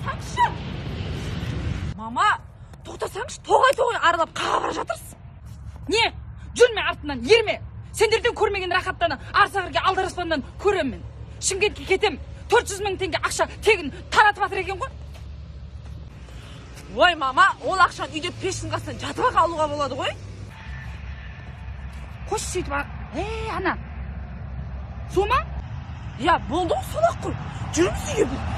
тоқтасаңшы. Мама, тоқтасаңшы, тоғай аралап қаға бара жатырсың. Не? Жүрме артынан, ерме. Сендерден көрмеген рахаттаны Арсағырге Алдараспаннан көремін. Шымкентке кетем. 400 000 теңге ақша тегін таратып атыр екен ғой. Ой, мама, ол ақшаны үйде пештің қасынан жатып алуға болады ғой. Қош сөйтіп ана. Сома? Я, болды ғой, сол-ақ қой. Жүріңіз үйге бұл.